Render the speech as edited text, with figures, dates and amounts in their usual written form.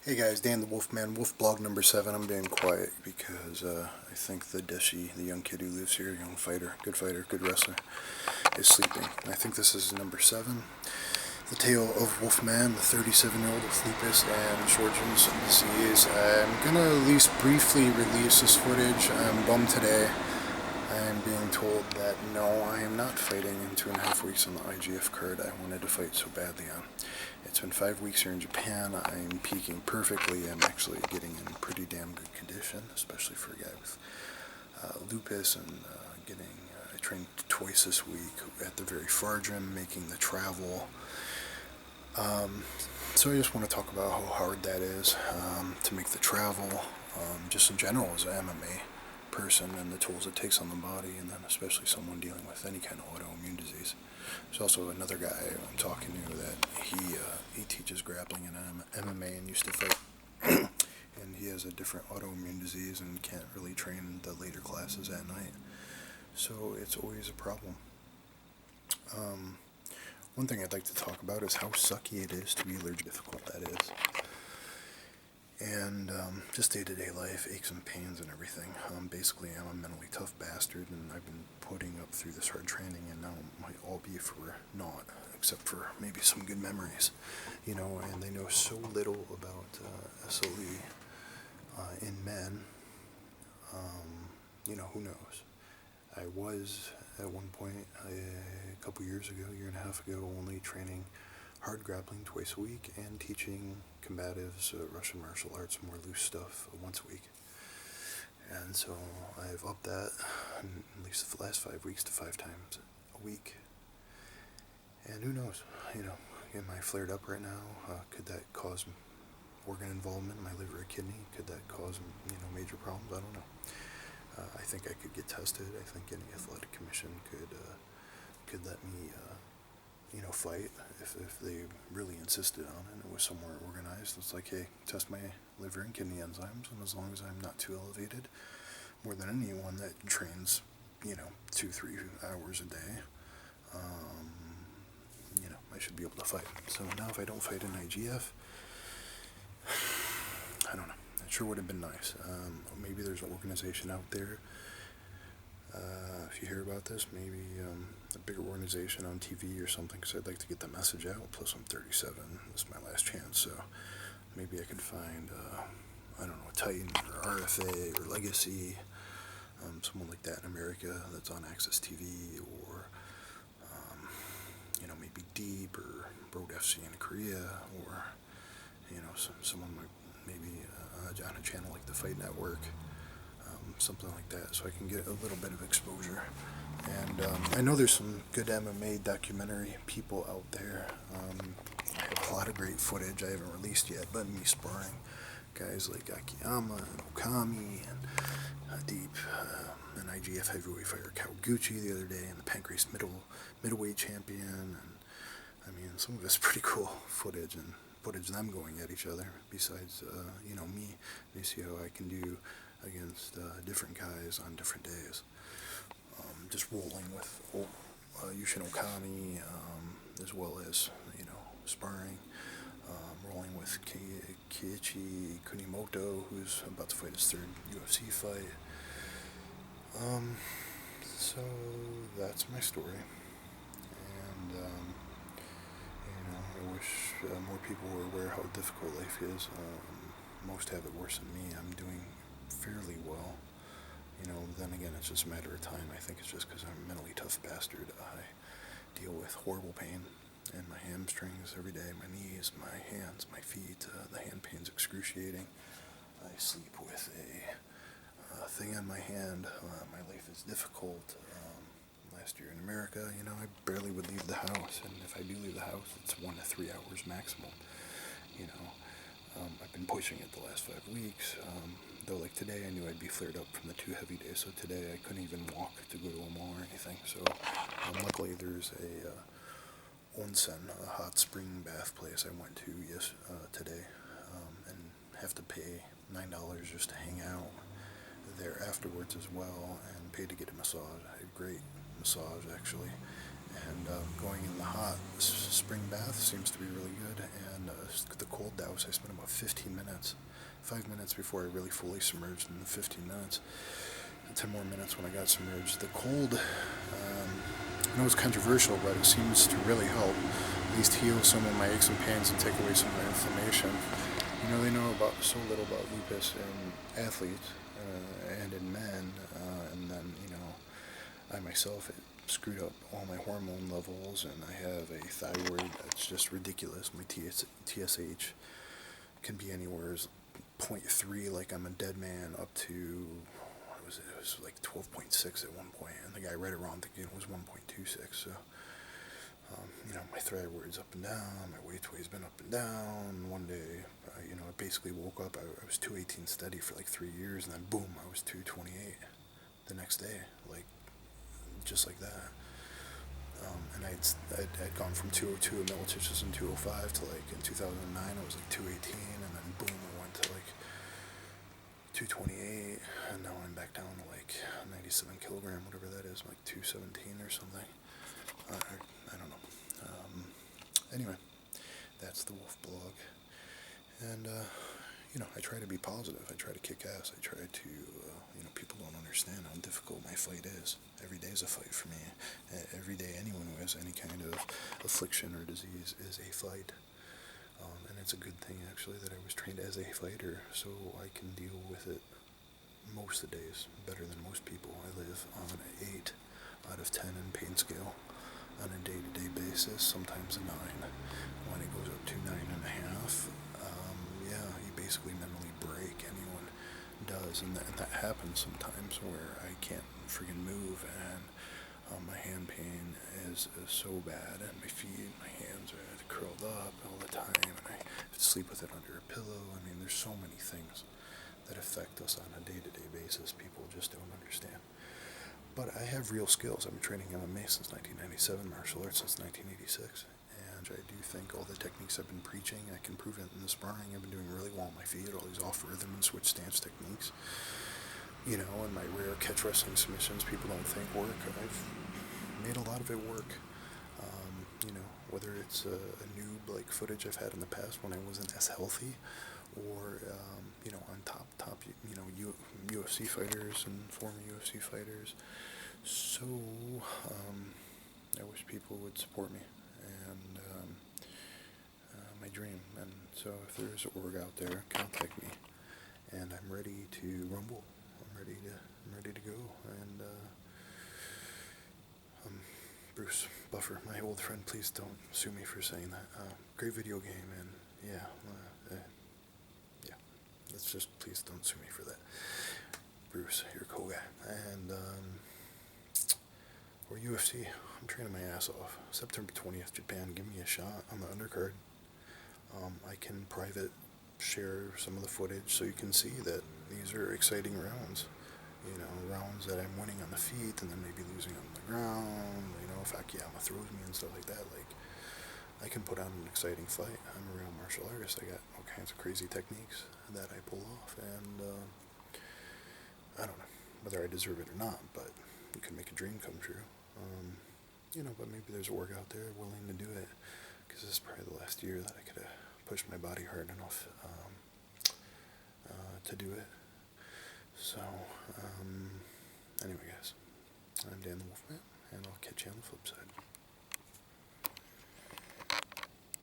Hey guys, Dan the Wolfman, Wolf blog number 7. I'm being quiet because I think the Deshi, the young kid who lives here, young fighter, good wrestler, is sleeping. I think this is number 7. The tale of Wolfman, the 37-year-old with lupus and Sjorgen's disease. I'm going to at least briefly release this footage. I'm bummed today. I am being told that no, I am not fighting in 2.5 weeks on the IGF card I wanted to fight so badly on. It's been 5 weeks here in Japan. I'm peaking perfectly. I'm actually getting in pretty damn good condition, especially for a guy with lupus and I trained twice this week at the very far gym, making the travel. So I just want to talk about how hard that is to make the travel, just in general as an MMA person and the tolls it takes on the body, and then especially someone dealing with any kind of autoimmune disease. There's also another guy I'm talking to that he teaches grappling and MMA and used to fight, and he has a different autoimmune disease and can't really train the later classes at night. So it's always a problem. One thing I'd like to talk about is how sucky it is to be allergic. Difficult that is. And just day-to-day life, aches and pains and everything. Basically, I'm a mentally tough bastard, and I've been putting up through this hard training, and now it might all be for naught, except for maybe some good memories, and they know so little about SLE in men. Who knows? I was, at one point, a couple years ago, year and a half ago, only training hard grappling twice a week and teaching combatives Russian martial arts, more loose stuff, once a week. And so I've upped that, at least the last 5 weeks, to 5 times a week. And who knows, am I flared up right now? Could that cause organ involvement in my liver or kidney? Could that cause, major problems? I don't know. I think I could get tested. I think any athletic commission could let me fight if they really insisted on it and it was somewhere organized. It's like, hey, test my liver and kidney enzymes, and as long as I'm not too elevated, more than anyone that trains 2-3 hours a day, I should be able to fight. So now if I don't fight in IGF, I don't know. It sure would have been nice. Maybe there's an organization out there, if you hear about this, maybe a bigger organization on TV or something, because I'd like to get the message out. Plus I'm 37, this is my last chance, so maybe I could find, a Titan or RFA or Legacy, someone like that in America that's on Access TV, or maybe Deep or Road FC in Korea, or someone maybe on a channel like the Fight Network, something like that, so I can get a little bit of exposure. And I know there's some good MMA documentary people out there. I have a lot of great footage I haven't released yet, but me sparring guys like Akiyama and Okami and Deep, and IGF heavyweight fighter Kawaguchi the other day, and the Pancrase middleweight champion, and some of it's pretty cool footage, and footage them going at each other, besides me. They see how I can do against different guys on different days. Just rolling with Yushin Okami, as well as sparring, rolling with Kiichi Kunimoto, who's about to fight his 3rd UFC fight. So that's my story, and I wish more people were aware how difficult life is. Most have it worse than me. I'm doing fairly well. Then again, it's just a matter of time. I think it's just because I'm a mentally tough bastard. I deal with horrible pain in my hamstrings every day, my knees, my hands, my feet. The hand pain's excruciating. I sleep with a thing on my hand. My life is difficult. Last year in America, I barely would leave the house, and if I do leave the house, it's 1 to 3 hours maximum. I've been pushing it the last 5 weeks, though like today I knew I'd be flared up from the 2 heavy days, so today I couldn't even walk to go to a mall or anything, so luckily there's a onsen, a hot spring bath place I went to today, and have to pay $9 just to hang out there afterwards as well, and pay to get a massage. I had a great massage actually, And going in the hot spring bath seems to be really good. And the cold douse, I spent about 15 minutes, 5 minutes before I really fully submerged, and 15 minutes, and 10 more minutes when I got submerged. The cold, I know it's controversial, but it seems to really help, at least heal some of my aches and pains and take away some of my inflammation. You know, they know about so little about lupus in athletes and in men, and then, you know, I myself, it screwed up all my hormone levels, and I have a thyroid that's just ridiculous. My TSH can be anywhere as 0.3, like I'm a dead man, up to, what was it? It was like 12.6 at one point, and the guy read it wrong, thinking it was 1.26. So, you know, my thyroid's up and down, my weight's been up and down. One day, you know, I basically woke up, I was 218 steady for like 3 years, and then boom, I was 228 the next day, like, just like that. And I'd gone from 202 at Militiches in 205 to, like, in 2009 I was like 218, and then boom, I went to like 228, and now I'm back down to like 97 kilogram, whatever that is, like 217 or something. I don't know. Anyway, that's the Wolf blog, and you know, I try to be positive. I try to kick ass. I try to, you know, people don't understand how difficult my fight is. Every day is a fight for me. Every day, anyone who has any kind of affliction or disease is a fight. And it's a good thing, actually, that I was trained as a fighter, so I can deal with it most of the days better than most people. I live on an 8 out of 10 in pain scale on a day-to-day basis, sometimes a 9. When it goes up to 9.5, yeah, you basically mentally break. Anyone does, and that happens sometimes where I can't friggin' move, and my hand pain is so bad, and my feet, my hands are curled up all the time, and I have to sleep with it under a pillow. I mean, there's so many things that affect us on a day-to-day basis. People just don't understand. But I have real skills. I've been training MMA since 1997, martial arts since 1986. And I do think all the techniques I've been preaching, I can prove it in the sparring. I've been doing really well on my feet, all these off-rhythm and switch stance techniques. You know, and my rare catch wrestling submissions people don't think work. I've made a lot of it work. You know, whether it's a noob like footage I've had in the past when I wasn't as healthy, or you know, on top, you know, UFC fighters and former UFC fighters. So I wish people would support me, and my dream. And so if there's an org out there, contact me, and I'm ready to rumble. I'm ready to go. And Bruce Buffer, my old friend, please don't sue me for saying that. Great video game, and yeah, let's just please don't sue me for that. Bruce, you're a cool guy. And or UFC, I'm training my ass off. September 20th, Japan, give me a shot on the undercard. I can private share some of the footage so you can see that these are exciting rounds. You know, rounds that I'm winning on the feet and then maybe losing on the ground. You know, if Akiyama throws me and stuff like that, like, I can put on an exciting fight. I'm a real martial artist. I got all kinds of crazy techniques that I pull off, and I don't know whether I deserve it or not, but you can make a dream come true. You know, but maybe there's a org out there willing to do it, because this is probably the last year that I could have pushed my body hard enough to do it. So, anyway, guys, I'm Dan the Wolfman, and I'll catch you on the flip side.